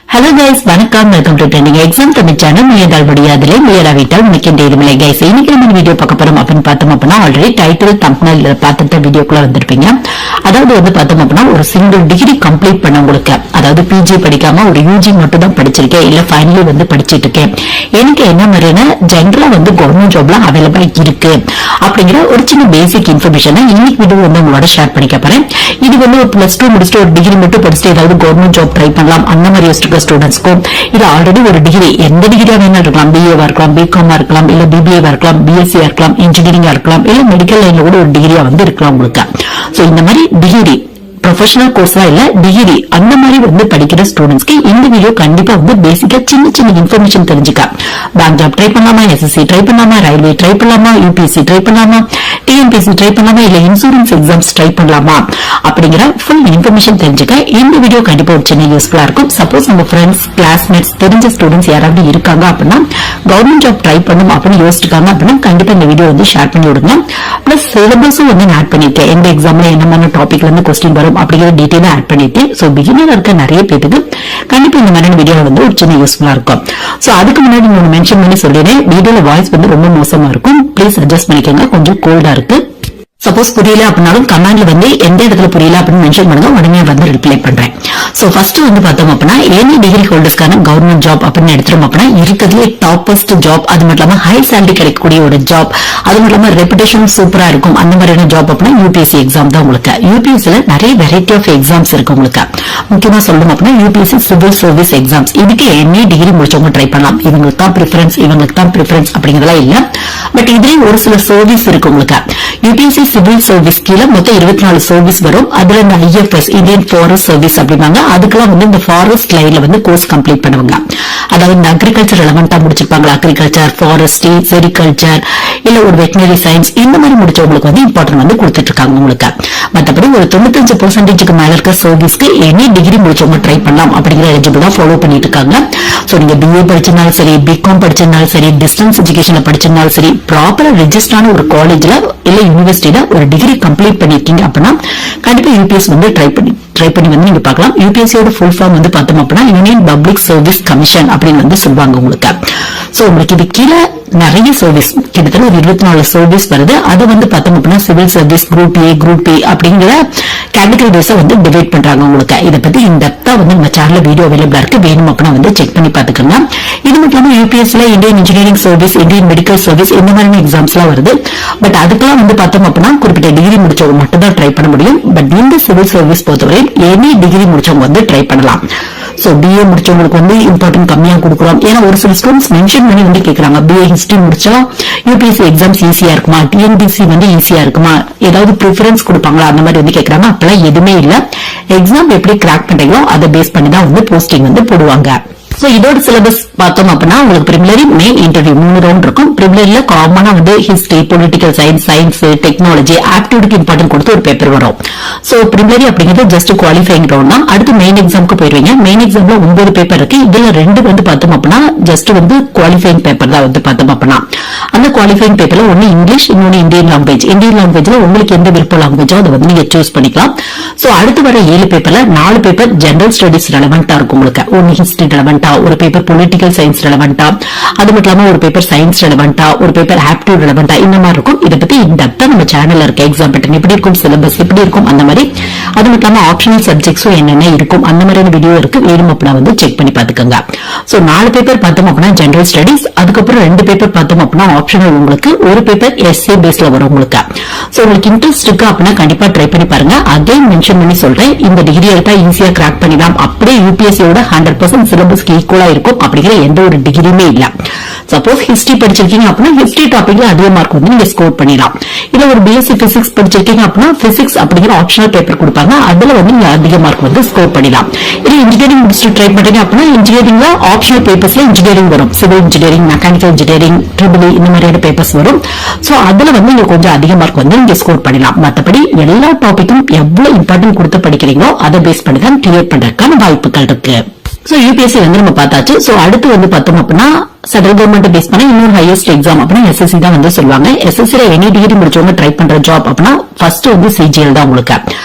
Hello guys, வணக்கம். Welcome to trending exam Tamil channel. முயன்றால் முடியாதலே முயலாவிட்டால் முயற்கின்ற இதுமில்லை guys. இன்னைக்கு நம்ம வீடியோ பார்க்க போறோம் அப்படின்னு பார்த்தோம் அப்படின்னா ஆல்ரெடி டைட்டில் தம்ப்நெயில் பார்த்துட்டு வீடியோக்குள்ள வந்திருப்பீங்க. அதாவது வந்து பார்த்தோம் அப்படின்னா ஒரு சிங்கிள் டிகிரி கம்ப்ளீட் பண்ணவங்களுக்கு, அதாவது பிஜி படிக்காம ஒரு யூஜி மட்டும் தான் படிச்சிருக்கேன், இல்ல ஃபைனலி வந்து படிச்சிட்டு இருக்கேன், எனக்கு என்ன மாதிரியான ஜென்ரலா வந்து கவர்மெண்ட் ஜாப்லாம் அவைலபிளா இருக்கு அப்படிங்கிற ஒரு சின்ன பேசிக் இன்ஃபர்மேஷனை இன்னைக்கு வீடியோ வந்து உங்களோட ஷேர் பண்ணிக்க போறேன். இது வந்து ஒரு +2 முடிச்சுட்டு ஒரு டிகிரி மட்டும் படிச்சுட்டு ஏதாவது கவர்மெண்ட் ஜாப் ட்ரை பண்ணலாம் அந்த மாதிரி யோசிச்சுக்க ஸ்டூடெண்ட்ஸ்க்கும், இது ஆல்ரெடி ஒரு டிகிரி எந்த டிகிரியா வேணா இருக்கலாம், பிஏவா இருக்கலாம், பிகாமா இருக்கலாம், இல்ல பிபிஏவா இருக்கலாம், பிஎஸ்சியா இருக்கலாம், இன்ஜினியரிங்கா இருக்கலாம், இல்ல மெடிக்கல் லைன்ல கூட ஒரு டிகிரியா வந்து இருக்கலாம் உங்களுக்கு. சோ இந்த மாதிரி டிகிரி ப்ரொஃபஷனல் கோர்ஸ்லாம் இல்ல டிகிரி அந்த மாதிரி வந்து படிக்கிற ஸ்டூடெண்ட்ஸ்க்கு இந்த வீடியோ கண்டிப்பா வந்து பேசிக்கா சின்ன சின்ன இன்ஃபர்மேஷன் தெரிஞ்சுக்க. பேங்க் ஜாப் ட்ரை பண்ணலாமா, எஸ்எஸ்சி ட்ரை பண்ணலாமா, ரயில்வே ட்ரை பண்ணலாமா, யூபிஎஸ்சி ட்ரை பண்ணலாமா, டிஎன்பிஎஸ்சி ட்ரை பண்ணலாமா, இல்ல இன்சூரன்ஸ் எக்ஸாம்ஸ் ட்ரை பண்ணலாமா அப்படிங்கிற ஃபுல் இன்ஃபர்மேஷன் தெரிஞ்சுக்க இந்த வீடியோ கண்டிப்பா ஒரு சின்ன யூஸ்ஃபுல்லா இருக்கும். சப்போஸ் நம்ம ஃப்ரெண்ட்ஸ், கிளாஸ்மேட்ஸ், தெரிஞ்ச ஸ்டூடெண்ட்ஸ் யாராவது இருக்காங்க அப்படின்னா கவர்மெண்ட் ஜாப் ட்ரை பண்ணும் அப்படின்னு யோசிச்சிருக்காங்க அப்படின்னா கண்டிப்பா இந்த வீடியோ வந்து ஷேர் பண்ணி விடுங்க. பிளஸ் சிலபஸும் வந்து ஆட் பண்ணிருக்கேன், எந்த எக்ஸாம்ல என்ன மாதிரி டாபிக்ல இருந்து கொஸ்டின் வரும் அப்படிங்கிற டீடைலா ஆட் பண்ணிருக்கேன். சோ பிகினர் இருக்க நிறைய பேருக்கு கண்டிப்பா இந்த மாதிரி வீடியோ வந்து ஒரு சின்ன யூஸ்ஃபுல்லா இருக்கும். சோ அதுக்கு முன்னாடி நான் மென்ஷன் பண்ணி சொல்றேன், வீடியோல வாய்ஸ் வந்து ரொம்ப மோசமா இருக்கும், ப்ளீஸ் அட்ஜஸ்ட் பண்ணிக்கோங்க, கொஞ்சம் கோல்டா இருக்கு. சப்போஸ் புரியல அப்படின்னாலும் கமெண்ட்ல வந்து எந்த இடத்துல புரியல அப்படின்னு மென்ஷன் பண்ணுங்க, உடனே வந்து ரிப்ளை பண்றேன். சோ ஃபர்ஸ்ட் வந்து பார்த்தோம் அப்படின்னா எனி டிகிரி ஹோல்டர்ஸ்க்கான கவர்மெண்ட் ஜாப் அப்படின்னு எடுத்துரும் அப்படின்னா இருக்கிறதுலே டாப்பஸ்ட் ஜாப், அது மட்டும் இல்லாம ஹை சேலரி கிடைக்கக்கூடிய ஒரு ஜாப், அது மட்டும் இல்லாம ரெப்புடேஷன் சூப்பரா இருக்கும் அந்த மாதிரியான ஜாப் அப்படின்னா யூபிஎஸ்சி எக்ஸாம் தான் உங்களுக்கு. யூபிஎஸ்சில நிறைய வெரைட்டி ஆஃப் எக்ஸாம்ஸ் இருக்கு உங்களுக்கு. முக்கியமா சொல்லணும் அப்படின்னா யூபிஎஸ்சி சிவில் சர்வீஸ் எக்ஸாம்ஸ், இதுக்கு எனி டிகிரி முடிச்சவங்க ட்ரை பண்ணலாம். இவங்களுக்கு தான் ப்ரிஃபரன்ஸ், இவங்களுக்கு தான் ப்ரிஃபரன்ஸ் அப்படிங்கறதெல்லாம் இல்ல. பட் இதுலயும் ஒரு சில சர்வீஸ் இருக்கு உங்களுக்கு. யூபிஎஸ்சி சிவில் சர்வீஸ் கீழே மொத்தம் 24 சர்வீஸ் வரும். அதுல இந்த ஐஎஃப்எஸ் இந்தியன் ஃபாரஸ்ட் சர்வீஸ் அப்படின்னாங்க, அதுக்கெல்லாம் வந்து இந்த ஃபாரஸ்ட் லைன்ல வந்து கோர்ஸ் கம்ப்ளீட் பண்ணுவாங்க. அதாவது இந்த அக்ரிகல்ச்சர் ரெலவெண்டா முடிச்சிருப்பாங்க, அக்ரிகல்ச்சர், ஃபாரஸ்ட்ரி, செரிகல்ச்சர், இல்ல ஒரு வெட்டினரி சயின்ஸ் இந்த மாதிரி முடிச்சவங்களுக்கு வந்து இம்பார்ட்டன்ட் வந்து கொடுத்துட்டு இருக்காங்க உங்களுக்கு. மற்றபடி ஒரு 95% மேல இருக்க சர்வீஸ்க்கு எனி டிகிரி முடிச்சவங்க ட்ரை பண்ணலாம் அப்படிங்கிற எலிஜிபிள் தான் ஃபாலோ பண்ணிட்டு இருக்காங்க. சோ நீங்க பிஏ படிச்சிருந்தாலும் சரி, பிகாம் படிச்சிருந்தாலும் சரி, டிஸ்டன்ஸ் எஜுகேஷன்ல படிச்சிருந்தாலும் சரி, ப்ராப்பரா ரெஜிஸ்டரான ஒரு காலேஜ்ல இல்ல யூனிவர்சிட்டியில ஒரு டிகிரி கம்ப்ளீட் பண்ணிருக்கீங்க அப்படின்னா கண்டிப்பா யூபிஎஸ் வந்து ட்ரை பண்ணி வந்து நீங்க பார்க்கலாம். யூபிஎஸ்சியோட ஃபுல் ஃபார்ம் வந்து பார்த்தோம் அப்படின்னா யூனியன் பப்ளிக் சர்வீஸ் கமிஷன் அப்படின்னு வந்து சொல்லுவாங்க உங்களுக்கு. சோ உங்களுக்கு இது கீழே நிறைய சர்வீஸ் கிட்டத்தட்ட ஒரு 24 சர்வீஸ் வருது. அது வந்து பார்த்தோம் அப்படின்னா civil service, group A, group B அப்படிங்கிற கேட்டகரி வைஸா வந்து டிவைட் பண்றாங்க உங்களுக்கு. இதை பத்தி இந்த டெப்தா வந்து நம்ம சேனல்ல வீடியோ அவைலபிளா இருக்கு, வேணும் அப்படின்னா வந்து செக் பண்ணி பாத்துக்கோங்க. இது மட்டும் இல்லாம யூபிஎஸ்சில Indian engineering service, Indian medical service இந்த மாதிரி எக்ஸாம்ஸ் எல்லாம் வருது. பட் அதுக்கெல்லாம் வந்து பார்த்தோம் அப்படின்னா குறிப்பிட்ட டிகிரி முடிச்சவங்க மட்டும் தான் ட்ரை பண்ண முடியும். பட் இந்த சிவில் சர்வீஸ் பொறுத்தவரை எனி டிகிரி முடிச்சவங்க வந்து ட்ரை பண்ணலாம். சோ பிஏ முடிச்சவங்களுக்கு வந்து இம்பார்ட்டன்ட் கம்மியா கொடுக்குறோம். ஏன்னா ஒரு சில ஸ்டூடெண்ட்ஸ் மென்ஷன் பண்ணி வந்து கேட்கறாங்க, பிஏ ஹிஸ்டரி முடிச்சா யூபிஎஸ்சி எக்ஸாம்ஸ் ஈஸியா இருக்குமா, டிஎன்பிஎஸ்சி வந்து ஈஸியா இருக்குமா, ஏதாவது ப்ரிஃபரன்ஸ் கொடுப்பாங்களா அந்த மாதிரி வந்து கேட்கறாங்க. அப்பெல்லாம் எதுவுமே இல்ல, எக்ஸாம் எப்படி கிராக் பண்றீங்களோ அதை பேஸ் பண்ணி தான் வந்து போஸ்டிங் வந்து போடுவாங்க. சோ இதோட சிலபஸ் பார்த்தோம் அப்படின்னா உங்களுக்கு பிரிமிலரி, மெயின், இன்டர்வியூ 3 ரவுண்ட் இருக்கும். பிரிமிலரியில காமனா வந்து history, political science, science, technology, ஆப்டிடியூடுக்கு இம்பார்ட்டன்ட் கொடுத்து ஒரு பேப்பர் வரும். சோ பிரிமிலரி அப்படிங்கிறது ஜஸ்ட் குவாலிஃபைங் ரவுண்ட் தான். அடுத்து மெயின் எக்ஸாமுக்கு போயிருவீங்க. மெயின் எக்ஸாம்ல 9 பேப்பர் இருக்கு. இதுல 2 வந்து பார்த்தோம் அப்படின்னா ஜஸ்ட் வந்து குவாலிஃபைங் பேப்பர் தான் வந்து பார்த்தோம் அப்படின்னா. அந்த குவாலிஃபைங் பேப்பர்ல ஒன்னு இங்கிலீஷ், இன்னொன்னு இந்தியன் லாங்குவேஜ். இந்தியன் லாங்குவேஜ்ல உங்களுக்கு எந்த விருப்ப லாங்குவேஜோ அதை வந்து நீங்க சூஸ் பண்ணிக்கலாம். சோ அடுத்து வர 7 பேப்பர்ல 4 பேப்பர் ஜெனரல் ஸ்டடிஸ் ரெலவெண்டா இருக்கும் உங்களுக்கு. ஒன்னு ஹிஸ்டரி ரெலவெண்டா, ஒரு பேப்பர் பொலிட்டிக்கல் சயின்ஸ் ரெலவெண்டா, அது மட்டும் இல்லாம ஒரு பேப்பர் சயின்ஸ் ரெலவெண்டா, ஒரு பேப்பர் ஆப்டிடியூட் ரெலவெண்டா, இந்த மாதிரி இருக்கும். இதை பத்தி இந்த டெப்தா நம்ம சேனல்ல இருக்க எக்ஸாம் பேட்டர்ன் எப்படி இருக்கும், சிலபஸ் எப்படி இருக்கும் அந்த மாதிரி, அது மட்டும் இல்லாம ஆப்ஷனல் சப்ஜெக்ட்ஸும் என்னென்ன இருக்கும் அந்த மாதிரியான வீடியோ இருக்கு, வேணும் அப்படின்னா வந்து செக் பண்ணி பாத்துக்கோங்க. சோ 4 பேப்பர் பார்த்தோம் அப்படின்னா ஜெனரல் ஸ்டடிஸ், அதுக்கப்புறம் 2 பேப்பர் பார்த்தோம் அப்படின்னா ஆப்ஷனல், உங்களுக்கு ஒரு பேப்பர் எஸ்ஏ பேஸ்ல வரும் உங்களுக்கு. சோ உங்களுக்கு இன்ட்ரெஸ்ட் இருக்கு அப்படின்னா கண்டிப்பா ட்ரை பண்ணி பாருங்க. அகைன் மென்ஷன் பண்ணி சொல்றேன், இந்த டிகிரி எடுத்தா ஈஸியா கிராக் பண்ணிடலாம், அப்படியே யூபிஎஸ்சியோட 100% சிலபஸ்க்கு ஈக்குவலா இருக்கும் அப்படிங்கிற எந்த ஒரு டிகிரியுமே இல்ல. சப்போஸ் ஹிஸ்டரி படிச்சிருக்கீங்க அப்படின்னா ஹிஸ்டரி டாபிக்ல அதிக மார்க் வந்து நீங்க ஸ்கோர் பண்ணிடலாம். இல்ல ஒரு பிஎஸ்சி பிசிக்ஸ் படிச்சிருக்கீங்க அப்படின்னா பிசிக்ஸ் அப்படிங்கிற ஆப்ஷனல் பேப்பர் கொடுப்பாங்க, அதுல வந்து நீங்க அதிக மார்க் வந்து ஸ்கோர் பண்ணிடலாம். இல்ல இன்ஜினியரிங் முடிச்சுட்டு ட்ரை பண்றீங்க அப்படின்னா இன்ஜினியரிங்ல ஆப்ஷனல் பேப்பர்ஸ்ல இன்ஜினியரிங் வரும், civil engineering, mechanical engineering, triple இந்த மாதிரியான பேப்பர்ஸ் வரும். சோ அதுல வந்து நீங்க கொஞ்சம் அதிக மார்க் வந்து நீங்க ஸ்கோர் பண்ணலாம். மற்றபடி எல்லா டாபிக்கும் எவ்வளவு இம்பார்ட்டன்ட் கொடுத்து படிக்கிறீங்களோ அதை பேஸ் பண்ணி தான் கிளியர் பண்றதுக்கான வாய்ப்புகள் இருக்கு. சோ யூபிஎஸ்சி வந்து நம்ம பார்த்தாச்சு. சோ அடுத்து வந்து பார்த்தோம் அப்படின்னா சென்ட்ரல் கவர்மெண்ட் பேஸ் பண்ண இன்னொரு ஹையஸ்ட் எக்ஸாம் அப்படின்னா எஸ்எஸ்சி தான் வந்து சொல்லுவாங்க. எஸ்எஸ்சில எனி டிகிரி முடிச்சவங்க ட்ரை பண்ற ஜாப் அப்படின்னா ஃபர்ஸ்ட் வந்து சிஜிஎல் தான் உங்களுக்கு.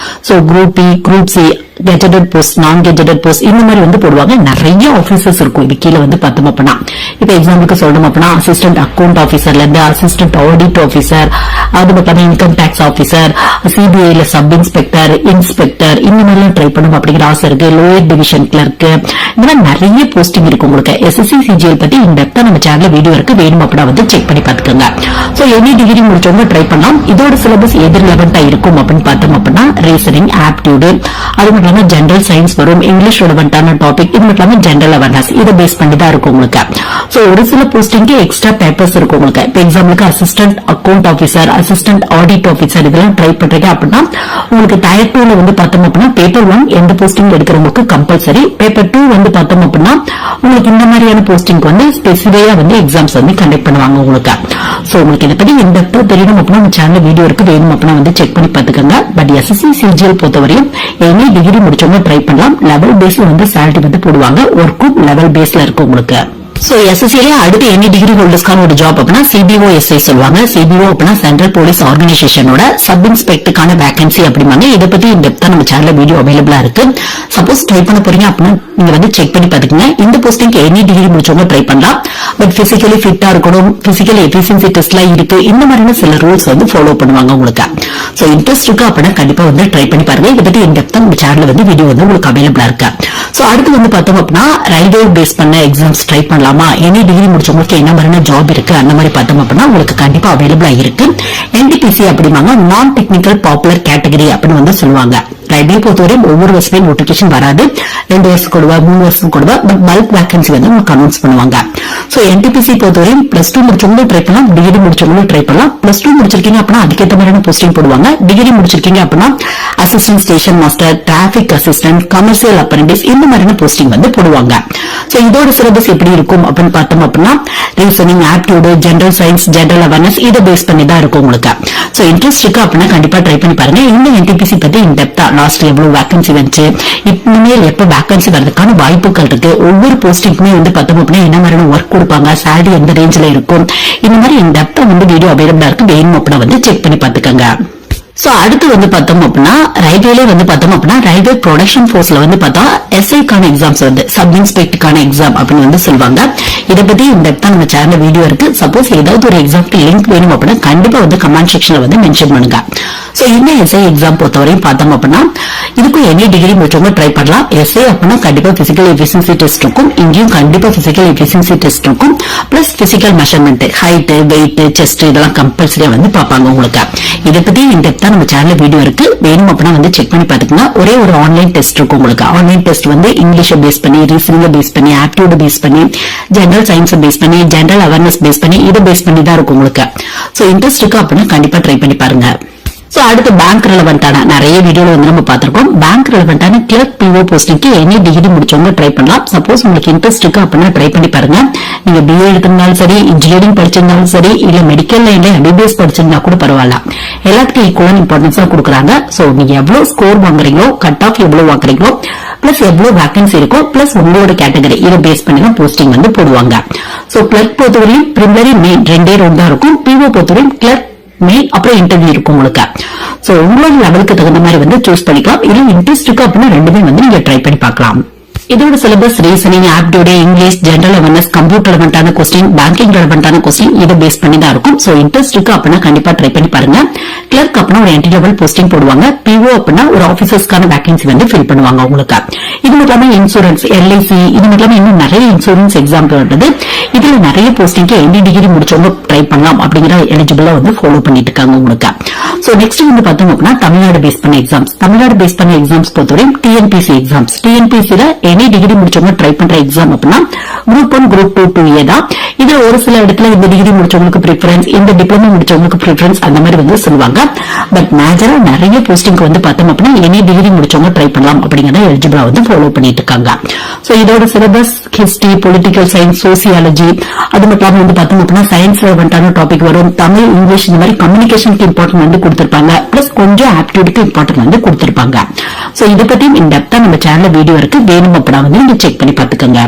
So group B, group C, gazetted post, non gazetted post இந்த மாதிரி வந்து போடுவாங்க. நிறைய ஆபீசர்ஸ் இருக்கும் இது கீழே வந்து பார்த்தோம் அப்படின்னா. இப்ப எக்ஸாம்பிளுக்கு சொல்லணும் அப்படின்னா அசிஸ்டன்ட் அக்கௌண்ட் ஆபீசர்ல இருந்து அசிஸ்டன்ட் ஆடிட் ஆபீசர், அது மட்டும் இன்கம் டாக்ஸ் ஆபீசர், சிபிஐல சப் இன்ஸ்பெக்டர், இன்ஸ்பெக்டர் இந்த மாதிரி எல்லாம் ட்ரை பண்ணணும் அப்படிங்கிற ஆசை இருக்கு. லோயர் டிவிஷன் கிளர்க் இந்த மாதிரி நிறைய போஸ்டிங் இருக்கு உங்களுக்கு. எஸ்எஸ்சி சிஜிஎல் பத்தி இந்த நம்ம சேனல்ல வீடியோ இருக்கு, வேணும் அப்படின்னா வந்து செக் பண்ணி பாத்துக்கோங்க. சோ எனி டிகிரி முடிச்சவங்க ட்ரை பண்ணலாம். இதோட சிலபஸ் எது ரிலவெண்டா இருக்கும் அப்படின்னு பார்த்தோம் அப்படின்னா ரீசனிங், ஆப்டிடியூட், அது மட்டும் இல்லாம ஜெனரல் சயின்ஸ் வரும், இங்கிலீஷ் ரிலவெண்டான டாபிக், இது மட்டும் இல்லாம ஜெனரல் அவேர்னஸ் இதை பேஸ் பண்ணி தான் இருக்கும் உங்களுக்கு. சோ ஒரு சில போஸ்டிங்க்கு எக்ஸ்ட்ரா பேப்பர்ஸ் இருக்கும் உங்களுக்கு. இப்ப எக்ஸாம்பிளுக்கு assistant account officer, assistant audit officer இதெல்லாம் ட்ரை பண்றீங்க அப்படின்னா உங்களுக்கு டயர் 2ல வந்து பார்த்தோம் அப்படின்னா பேப்பர் 1 எந்த போஸ்டிங் எடுக்கிறவங்களுக்கு கம்பல்சரி, பேப்பர் 2 வந்து பார்த்தோம் அப்படின்னா உங்களுக்கு இந்த மாதிரியான போஸ்டிங்க்கு வந்து ஸ்பெசிஃபையா வந்து எக்ஸாம்ஸ் வந்து கண்டக்ட் பண்ணுவாங்க உங்களுக்கு. சோ உங்களுக்கு இதை பத்தி இந்த தெரியணும் அப்படின்னா நம்ம சேனல் வீடியோ இருக்கு, வேணும் அப்படின்னா வந்து செக் பண்ணி பாத்துக்கோங்க. பட் எஸ்எஸ்சி சிஜிஎல் பொறுத்தவரையும் எனி டிகிரி முடிச்சவங்க ட்ரை பண்ணலாம். லெவல் பேஸ்ல வந்து சேலரி வந்து போடுவாங்க, ஒர்க்கும் லெவல் பேஸ்ல இருக்கு உங்களுக்கு. சோ எஸ்எஸ்சில அடுத்து எனி டிகிரி ஹோல்டர்ஸ்க்கான ஒரு ஜாப் அப்படின்னா சிபிஓ எஸ்ஐ சொல்லுவாங்க. சிபிஓ அப்படின்னா சென்ட்ரல் போலீஸ் ஆர்கனைசேஷனோட சப் இன்ஸ்பெக்டருக்கான வேகன்சி அப்படிம்பாங்க. இதை பத்தி இந்த டெப்தா நம்ம சேனல்ல வீடியோ அவைலபிளா இருக்கு. சப்போஸ் ட்ரை பண்ண போறீங்க அப்படின்னா நீங்க வந்து செக் பண்ணி பாத்துக்கங்க. இந்த போஸ்டிங்க்கு எனி டிகிரி முடிச்சவங்க ட்ரை பண்ணலாம். பட் பிசிக்கலி ஃபிட்டா இருக்கணும், பிசிக்கல் எஃபிஷியன்சி டெஸ்ட்லாம் இருக்கு, இந்த மாதிரியான சில ரூல்ஸ் வந்து ஃபாலோ பண்ணுவாங்க உங்களுக்கு. சோ இன்ட்ரெஸ்ட் இருக்கு அப்படின்னா கண்டிப்பா வந்து ட்ரை பண்ணி பாருங்க. இதை பத்தி இந்த டெப்தா நம்ம சேனல்ல வந்து வீடியோ வந்து உங்களுக்கு அவைலபிளா இருக்கு. சோ அடுத்து வந்து பார்த்தோம் அப்படின்னா ரயில்வே பேஸ் பண்ண எக்ஸாம்ஸ் ட்ரை பண்ணலாமா, எனி டிகிரி முடிச்சவங்களுக்கு என்ன மாதிரியான ஜாப் இருக்கு அந்த மாதிரி பார்த்தோம் அப்படின்னா உங்களுக்கு கண்டிப்பா அவைலபிளா இருக்கு. NTPC அப்படிம்பாங்க, நான் டெக்னிக்கல் பாப்புலர் கேட்டகரி அப்படின்னு வந்து சொல்லுவாங்க. ரயில்வே பொறுத்தவரை ஒவ்வொரு வருஷமே நோட்டிபிகேஷன் வராது, 2 வருஷம் கொடுவா, 3 வருஷம் கொடுவா, பட் பல்க் வேகன்சி வந்து உங்களுக்கு அனௌன்ஸ் பண்ணுவாங்க. சோ NTPC பொறுத்தவரை பிளஸ் 2 முடிச்சவங்களும் ட்ரை பண்ணலாம், டிகிரி முடிச்சவங்களும் ட்ரை பண்ணலாம். பிளஸ் 2 முடிச்சிருக்கீங்க அப்படின்னா அதுக்கேற்ற மாதிரியான போஸ்டிங் போடுவாங்க. டிகிரி முடிச்சிருக்கீங்க அப்படின்னா assistant station master, traffic assistant, commercial apprentice இந்த மாதிரியான போஸ்டிங் வந்து போடுவாங்க. சோ இதோட சிலபஸ் எப்படி இருக்கும் அப்படின்னு பார்த்தோம் அப்படின்னா reasoning, aptitude, general science, general awareness இதை பேஸ் பண்ணி தான் இருக்கும் உங்களுக்கு. சோ இன்ட்ரெஸ்ட் இருக்கு அப்படின்னா கண்டிப்பா ட்ரை பண்ணி பாருங்க. இந்த NTPC பத்தி இந்த டெப்தா லாஸ்ட் எவ்வளவு வேகன்சி வந்துச்சு, இனிமேல் எப்ப வேகன்சி வரதுக்கான வாய்ப்புகள் இருக்கு, ஒவ்வொரு போஸ்டிங்குமே வந்து பார்த்தோம் அப்படின்னா என்ன மாதிரியான ஒர்க் கொடுப்பாங்க, சேலரி எந்த ரேஞ்சில இருக்கும், இந்த மாதிரி இந்த டெப்தா வந்து வீடியோ அவைலபிளா இருக்கு, வேணும் அப்படின்னா வந்து செக் பண்ணி பாத்துக்கோங்க. சோ அடுத்து வந்து பார்த்தோம் அப்படின்னா ரயில்வேல வந்து பார்த்தோம் அப்படின்னா ரயில்வே ப்ரொடக்ஷன் போர்ஸ்ல வந்து பார்த்தா எஸ்ஐக்கான எக்ஸாம்ஸ் வந்து சப் இன்ஸ்பெக்டருக்கான எக்ஸாம் அப்படின்னு வந்து சொல்லுவாங்க. இதை பத்தி இந்த இடத்துல நம்ம சேனல் வீடியோ இருக்கு. சப்போஸ் ஏதாவது ஒரு எக்ஸாம்க்கு லிங்க் வேணும் அப்படின்னா கண்டிப்பா வந்து கமெண்ட் செக்ஷன்ல வந்து மென்ஷன் பண்ணுங்க. சோ இந்த எஸ்ஐ எக்ஸாம் பொறுத்தவரையும் பார்த்தோம் அப்படின்னா இதுக்கும் எனி டிகிரி முடிச்சவங்க ட்ரை பண்ணலாம். எஸ்ஐ அப்படின்னா கண்டிப்பா பிசிக்கல் எஃபிஷியன்சி டெஸ்ட் இருக்கும், இங்கேயும் கண்டிப்பா பிசிக்கல் எஃபிஷியன்சி டெஸ்ட் இருக்கும், plus physical measurement, height, weight, chest இதெல்லாம் கம்பல்சரியா வந்து பார்ப்பாங்க உங்களுக்கு. இதை பத்தி இந்த நம்ம சேனல் வீடியோ இருக்கு, வேணும் அப்படின்னா வந்து செக் பண்ணி பாத்துக்கோங்க. ஒரே ஒரு ஆன்லைன் டெஸ்ட் இருக்கும் உங்களுக்கு. ஆன்லைன் டெஸ்ட் வந்து இங்கிலீஷை பேஸ் பண்ணி, ரீசனிங் பேஸ் பண்ணி, ஆப்டிடியூட் பேஸ் பண்ணி, ஜெனரல் சயின்ஸ் பேஸ் பண்ணி, ஜெனரல் அவேர்னஸ் பேஸ் பண்ணி இதை பேஸ் பண்ணி தான் இருக்கும் உங்களுக்கு. சோ இன்ட்ரெஸ்ட் இருக்கு அப்படின்னா கண்டிப்பா ட்ரை பண்ணி பாருங்க. சோ அடுத்து பேங்க் ரெலவெண்டான நிறைய வீடியோல வந்து நம்ம பார்த்திருக்கோம். பேங்க் ரெலவெண்டான கிளர்க் PO போஸ்டிங்க்கு எனி டிகிரி முடிச்சவங்க ட்ரை பண்ணலாம். சப்போஸ் உங்களுக்கு இன்ட்ரெஸ்ட் இருக்கு அப்படின்னா ட்ரை பண்ணி பாருங்க. நீங்க BA எடுத்திருந்தாலும் சரி, இன்ஜினியரிங் படிச்சிருந்தாலும் சரி, இல்ல மெடிக்கல் லைன்ல MBBS படிச்சிருந்தா கூட பரவாயில்ல, எல்லாத்துக்கும் ஈக்குவல் இம்பார்ட்டன்ஸ் தான் கொடுக்குறாங்க. சோ நீங்க எவ்வளவு ஸ்கோர் வாங்குறீங்களோ, கட் ஆஃப் எவ்வளவு வாங்குறீங்களோ, பிளஸ் எவ்வளவு வேகன்சி இருக்கோ, பிளஸ் உங்களோட கேட்டகரி இதை பேஸ் பண்ணி தான் போஸ்டிங் வந்து போடுவாங்க. சோ கிளர்க் பொறுத்தவரையும் பிரிமினரி மெயின் 2 ரவுண்ட் தான் இருக்கும். PO பொறுத்தவரையும் கிளர்க் மெயின் அப்புறம் இன்டர்வியூ இருக்கும் உங்களுக்கு. சோ உங்களோட லெவலுக்கு தகுந்த மாதிரி வந்து சூஸ் பண்ணிக்கலாம். இல்ல இன்ட்ரெஸ்ட் இருக்கு அப்படின்னா ரெண்டுமே வந்து நீங்க ட்ரை பண்ணி பார்க்கலாம். இதோட syllabus reasoning, aptitude, English, general awareness, computer ரெலவெண்டான கொஸ்டின், பேங்கிங் ரெலவெண்டான கொஸ்டின் இதை பேஸ் பண்ணி தான் இருக்கும். சோ இன்ட்ரெஸ்ட் இருக்கு அப்படின்னா கண்டிப்பா ட்ரை பண்ணி பாருங்க. கிளர்க் அப்படின்னா ஒரு என்ட்ரி லெவல் போஸ்டிங் போடுவாங்க. PO அப்படின்னா ஒரு ஆபீசர்ஸ்க்கான வேகன்சி வந்து ஃபில் பண்ணுவாங்க உங்களுக்கு. இது மட்டும் இன்சூரன்ஸ், LIC இது மட்டும் இன்னும் நிறைய இன்சூரன்ஸ் எக்ஸாம் வருது. இதுல நிறைய போஸ்டிங்க்கு எனி டிகிரி முடிச்சவங்க ட்ரை பண்ணலாம் அப்படிங்கிற எலிஜிபிளா வந்து ஃபாலோ பண்ணிட்டு இருக்காங்க உங்களுக்கு. சோ நெக்ஸ்ட் வந்து பார்த்தோம் அப்படின்னா தமிழ்நாடு பேஸ் பண்ண எக்ஸாம்ஸ். தமிழ்நாடு பேஸ் பண்ண எக்ஸாம்ஸ் பொறுத்தவரை TNPC எக்ஸாம்ஸ். TNPCல எனி டிகிரி முடிச்சவங்க ட்ரை பண்ற எக்ஸாம் அப்படின்னா குரூப் 1, குரூப் 2, 2A தான். இது ஒரு சில இடத்துல இந்த டிகிரி முடிச்சவங்களுக்கு ப்ரிஃபரன்ஸ், இந்த டிப்ளமோ முடிச்சவங்களுக்கு ப்ரிஃபரன்ஸ் அந்த மாதிரி வந்து சொல்லுவாங்க. பட் மேஜரா நிறைய போஸ்டிங் வந்து பார்த்தோம் அப்படின்னா எனி டிகிரி முடிச்சவங்க ட்ரை பண்ணலாம் அப்படிங்கறத எலிஜிபிளா வந்து ஃபாலோ பண்ணிட்டு இருக்காங்க. சோ இதோட syllabus history, political science, sociology அது மட்டும் வந்து பார்த்தோம் அப்படின்னா சயின்ஸ் ரெலவெண்டான டாபிக் வரும். தமிழ், இங்கிலீஷ் இந்த மாதிரி கம்யூனிகேஷனுக்கு இம்பார்ட்டன்ட் வந்து கொடுத்திருப்பாங்க. பிளஸ் கொஞ்சம் ஆப்டிடியூடுக்கு இம்பார்ட்டன்ட் வந்து கொடுத்திருப்பாங்க. சோ இதை பத்தி இந்த டெப்தா நம்ம சேனல்ல வீடியோ இருக்கு, வேணும் அப்படின்னா வந்து நீங்க செக் பண்ணி பாத்துக்கோங்க.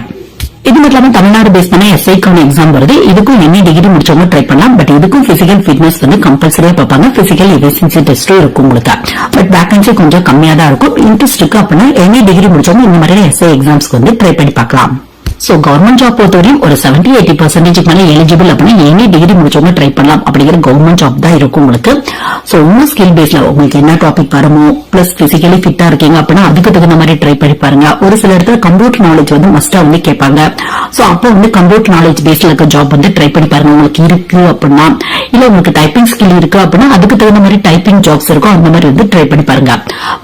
இது மட்டும் இல்லாம தமிழ்நாடு பேஸ் பண்ண எஸ்ஐக்கான எக்ஸாம் வருது. இதுக்கும் என்ன டிகிரி முடிச்சவங்க ட்ரை பண்ணலாம். பட் இதுக்கும் பிசிக்கல் ஃபிட்னஸ் வந்து கம்பல்சரியா பார்ப்பாங்க. பிசிக்கல் எஃபிஷியன்சி டெஸ்டும் இருக்கும் உங்களுக்கு. பட் வேகன்சி கொஞ்சம் கம்மியா தான் இருக்கும். இன்ட்ரெஸ்ட் இருக்கு அப்படின்னா எனி டிகிரி முடிச்சவங்க இந்த மாதிரி எஸ்ஐ எக்ஸாம்ஸ்க்கு வந்து ட்ரை பண்ணி பார்க்கலாம். சோ கவர்மெண்ட் ஜாப் பொறுத்தவரையும் ஒரு 70-80% மேல எலிஜிபிள் அப்படின்னா எனி டிகிரி முடிச்சவங்க ட்ரை பண்ணலாம் அப்படிங்கிற கவர்மெண்ட் ஜாப் தான் இருக்கும் உங்களுக்கு. சோ இன்னும் ஸ்கில் பேஸ்ல உங்களுக்கு என்ன டாபிக் வருமோ பிளஸ் பிசிக்கலி ஃபிட்டா இருக்கீங்க அப்படின்னா அதுக்கு தகுந்த மாதிரி ட்ரை பண்ணி பாருங்க. ஒரு சில இடத்துல கம்ப்யூட்டர் நாலேஜ் வந்து மஸ்டா வந்து கேட்பாங்க. சோ அப்போ வந்து கம்ப்யூட்டர் நாலேஜ் பேஸ்ல இருக்க ஜாப் வந்து ட்ரை பண்ணி பாருங்க உங்களுக்கு இருக்கு அப்படின்னா. இல்ல உங்களுக்கு டைப்பிங் ஸ்கில் இருக்கு அப்படின்னா அதுக்கு தகுந்த மாதிரி டைப்பிங் ஜாப்ஸ் இருக்கும். அந்த மாதிரி வந்து ட்ரை பண்ணி பாருங்க.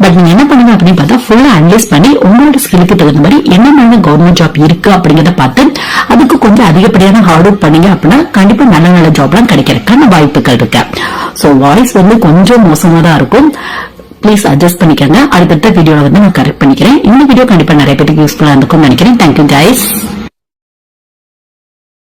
பட் நீங்க என்ன பண்ணுங்க அப்படின்னு பார்த்தா ஃபுல்லா அனலைஸ் பண்ணி உங்களோட ஸ்கில்லுக்கு தகுந்த மாதிரி என்ன மாதிரி கவர்மெண்ட் ஜாப் இருக்கு அப்படிங்கறத பார்த்து அதுக்கு கொஞ்சம் அதிகப்படியான ஹார்ட் ஒர்க் பண்ணீங்க அப்படின்னா கண்டிப்பா நல்ல நல்ல ஜாப்லாம் கிடைக்கிறதுக்கான வாய்ப்புகள் இருக்கு. சோ வாய்ஸ் வந்து கொஞ்சம் மோசமா தான் இருக்கும். பிளீஸ் அட்ஜஸ்ட் பண்ணிக்கங்க. அடுத்த வீடியோல வந்து நான் கரெக்ட் பண்ணிக்கிறேன். இந்த வீடியோ கண்டிப்பா நிறைய பேருக்கு யூஸ்ஃபுல்லா இருக்கும் நினைக்கிறேன். Thank you guys.